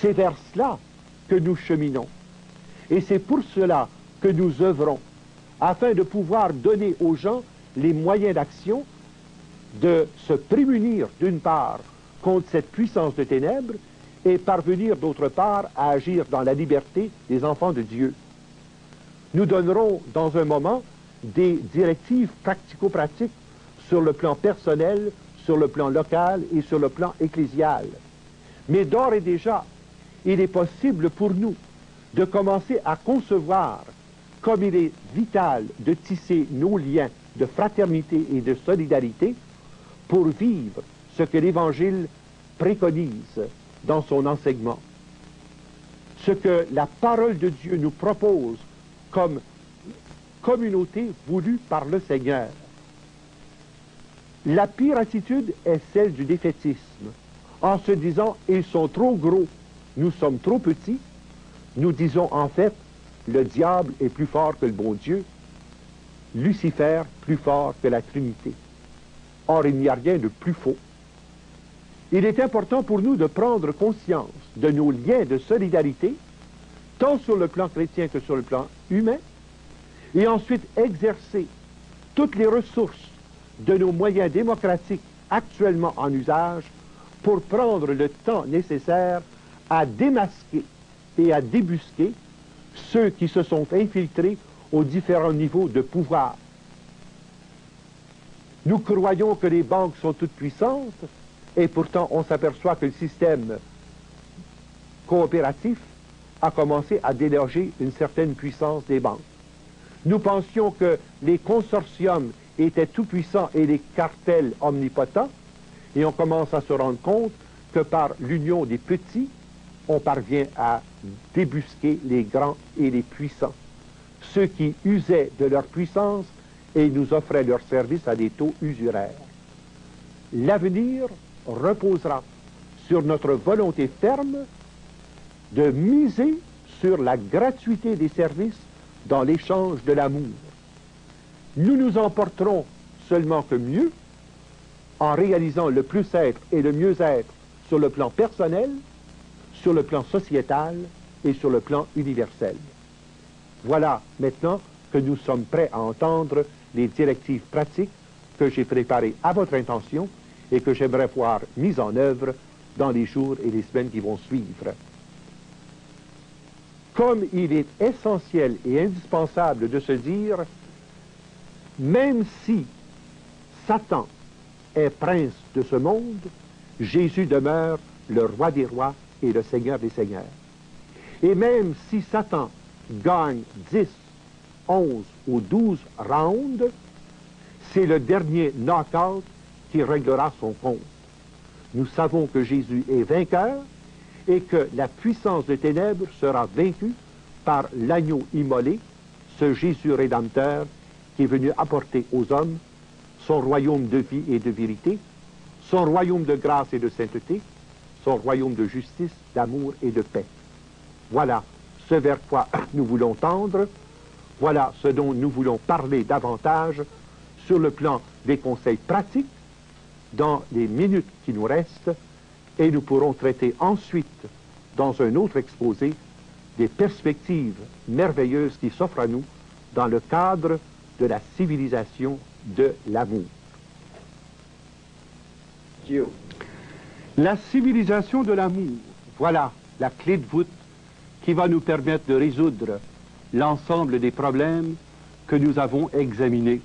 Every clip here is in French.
C'est vers cela que nous cheminons. Et c'est pour cela que nous œuvrons, afin de pouvoir donner aux gens les moyens d'action, de se prémunir d'une part contre cette puissance de ténèbres et parvenir d'autre part à agir dans la liberté des enfants de Dieu. Nous donnerons dans un moment des directives pratico-pratiques sur le plan personnel, sur le plan local et sur le plan ecclésial. Mais d'ores et déjà, il est possible pour nous de commencer à concevoir comme il est vital de tisser nos liens de fraternité et de solidarité pour vivre ce que l'Évangile préconise dans son enseignement. Ce que la parole de Dieu nous propose comme communauté voulue par le Seigneur. La pire attitude est celle du défaitisme, en se disant « ils sont trop gros, nous sommes trop petits », nous disons en fait « le diable est plus fort que le bon Dieu, Lucifer plus fort que la Trinité ». Or, il n'y a rien de plus faux. Il est important pour nous de prendre conscience de nos liens de solidarité, tant sur le plan chrétien que sur le plan humain, et ensuite exercer toutes les ressources de nos moyens démocratiques actuellement en usage pour prendre le temps nécessaire à démasquer et à débusquer ceux qui se sont infiltrés aux différents niveaux de pouvoir. Nous croyons que les banques sont toutes puissantes et pourtant on s'aperçoit que le système coopératif a commencé à déloger une certaine puissance des banques. Nous pensions que les consortiums étaient tout puissants et les cartels omnipotents, et on commence à se rendre compte que par l'union des petits, on parvient à débusquer les grands et les puissants, ceux qui usaient de leur puissance et nous offraient leurs services à des taux usuraires. L'avenir reposera sur notre volonté ferme de miser sur la gratuité des services dans l'échange de l'amour. Nous nous en porterons seulement que mieux en réalisant le plus-être et le mieux-être sur le plan personnel, sur le plan sociétal et sur le plan universel. Voilà maintenant que nous sommes prêts à entendre les directives pratiques que j'ai préparées à votre intention et que j'aimerais voir mises en œuvre dans les jours et les semaines qui vont suivre. Comme il est essentiel et indispensable de se dire, même si Satan est prince de ce monde, Jésus demeure le roi des rois et le Seigneur des seigneurs. Et même si Satan gagne 10, 11 ou 12 rounds, c'est le dernier knock-out qui réglera son compte. Nous savons que Jésus est vainqueur et que la puissance des ténèbres sera vaincue par l'agneau immolé, ce Jésus rédempteur qui est venu apporter aux hommes son royaume de vie et de vérité, son royaume de grâce et de sainteté, son royaume de justice, d'amour et de paix. Voilà ce vers quoi nous voulons tendre, voilà ce dont nous voulons parler davantage sur le plan des conseils pratiques dans les minutes qui nous restent, et nous pourrons traiter ensuite, dans un autre exposé, des perspectives merveilleuses qui s'offrent à nous dans le cadre de la civilisation de l'amour. Dieu. La civilisation de l'amour, voilà la clé de voûte qui va nous permettre de résoudre l'ensemble des problèmes que nous avons examinés.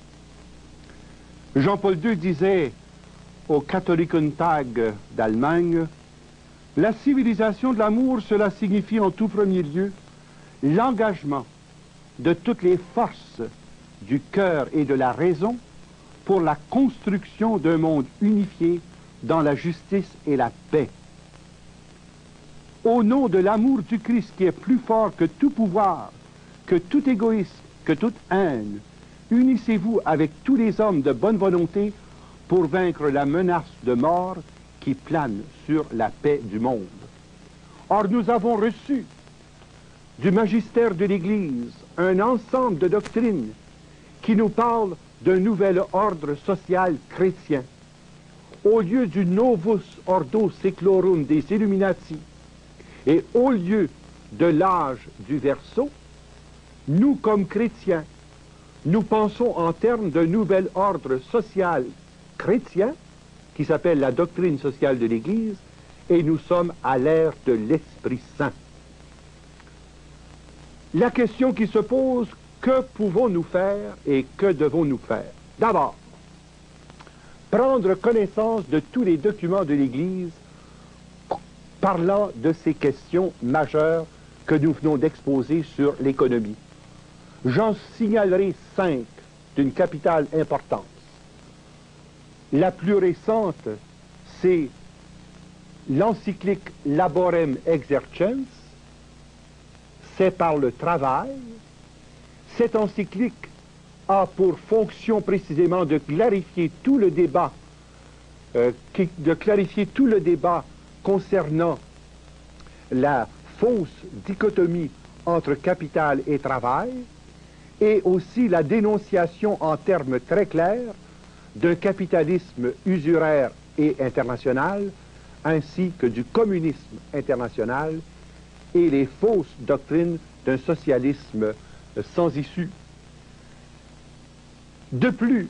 Jean-Paul II disait au Katholikentag d'Allemagne, la civilisation de l'amour, cela signifie en tout premier lieu l'engagement de toutes les forces du cœur et de la raison pour la construction d'un monde unifié dans la justice et la paix. Au nom de l'amour du Christ qui est plus fort que tout pouvoir, que tout égoïsme, que toute haine, unissez-vous avec tous les hommes de bonne volonté pour vaincre la menace de mort qui plane sur la paix du monde. Or, nous avons reçu du magistère de l'Église un ensemble de doctrines qui nous parlent d'un nouvel ordre social chrétien. Au lieu du novus ordo seclorum des Illuminati Et au lieu de l'âge du Verseau, nous, comme chrétiens, nous pensons en termes d'un nouvel ordre social chrétien qui s'appelle la doctrine sociale de l'Église, et nous sommes à l'ère de l'Esprit Saint. La question qui se pose, que pouvons-nous faire et que devons-nous faire? D'abord, prendre connaissance de tous les documents de l'Église parlant de ces questions majeures que nous venons d'exposer sur l'économie. J'en signalerai 5 d'une capitale importance. La plus récente, c'est l'encyclique Laborem Exercens, c'est par le travail. Cette encyclique a pour fonction précisément de clarifier tout le débat, concernant la fausse dichotomie entre capital et travail, et aussi la dénonciation en termes très clairs d'un capitalisme usuraire et international, ainsi que du communisme international et les fausses doctrines d'un socialisme sans issue. De plus,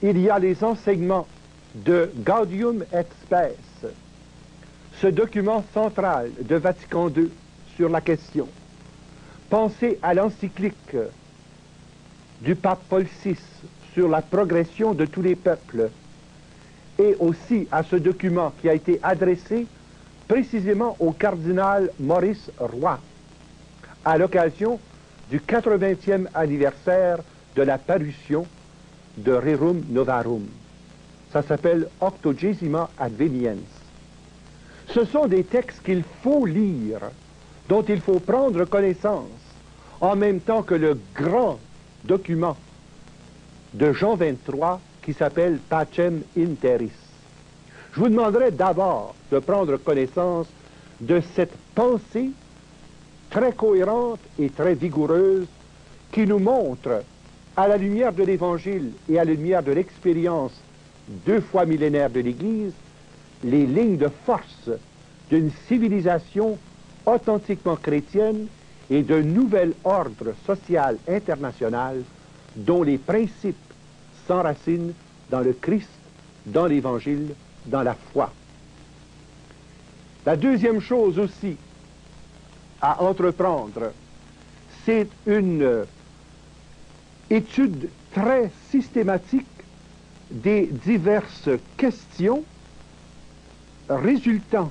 il y a les enseignements de Gaudium et Spes, ce document central de Vatican II sur la question. Pensez à l'encyclique du pape Paul VI sur la progression de tous les peuples, et aussi à ce document qui a été adressé précisément au cardinal Maurice Roy, à l'occasion du 80e anniversaire de la parution de Rerum Novarum. Ça s'appelle Octogesima Adveniens. Ce sont des textes qu'il faut lire, dont il faut prendre connaissance, en même temps que le grand document de Jean 23 qui s'appelle Pacem in Terris. Je vous demanderai d'abord de prendre connaissance de cette pensée très cohérente et très vigoureuse qui nous montre, à la lumière de l'Évangile et à la lumière de l'expérience 2 fois millénaire de l'Église, les lignes de force d'une civilisation authentiquement chrétienne et d'un nouvel ordre social international dont les principes s'enracinent dans le Christ, dans l'Évangile, dans la foi. La deuxième chose aussi à entreprendre, c'est une étude très systématique des diverses questions résultant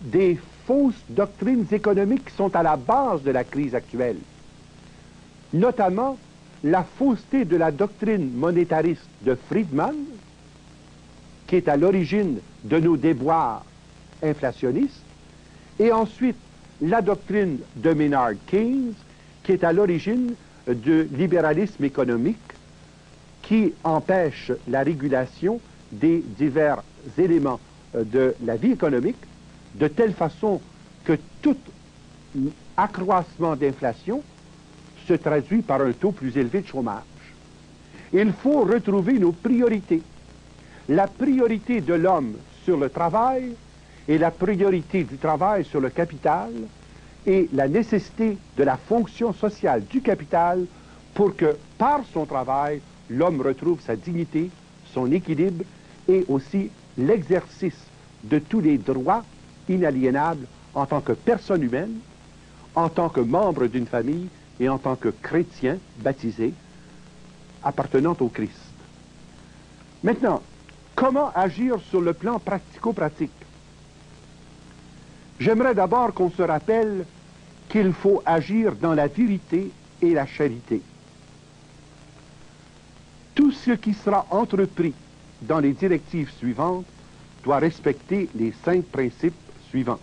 des fausses doctrines économiques qui sont à la base de la crise actuelle, notamment la fausseté de la doctrine monétariste de Friedman, qui est à l'origine de nos déboires inflationnistes, et ensuite la doctrine de Maynard Keynes, qui est à l'origine du libéralisme économique, qui empêche la régulation des divers éléments de la vie économique, de telle façon que tout accroissement d'inflation se traduit par un taux plus élevé de chômage. Il faut retrouver nos priorités. La priorité de l'homme sur le travail et la priorité du travail sur le capital et la nécessité de la fonction sociale du capital pour que, par son travail, l'homme retrouve sa dignité, son équilibre et aussi l'exercice de tous les droits inaliénables en tant que personne humaine, en tant que membre d'une famille et en tant que chrétien baptisé appartenant au Christ. Maintenant, comment agir sur le plan pratico-pratique? J'aimerais d'abord qu'on se rappelle qu'il faut agir dans la vérité et la charité. Tout ce qui sera entrepris dans les directives suivantes doit respecter les 5 principes suivants.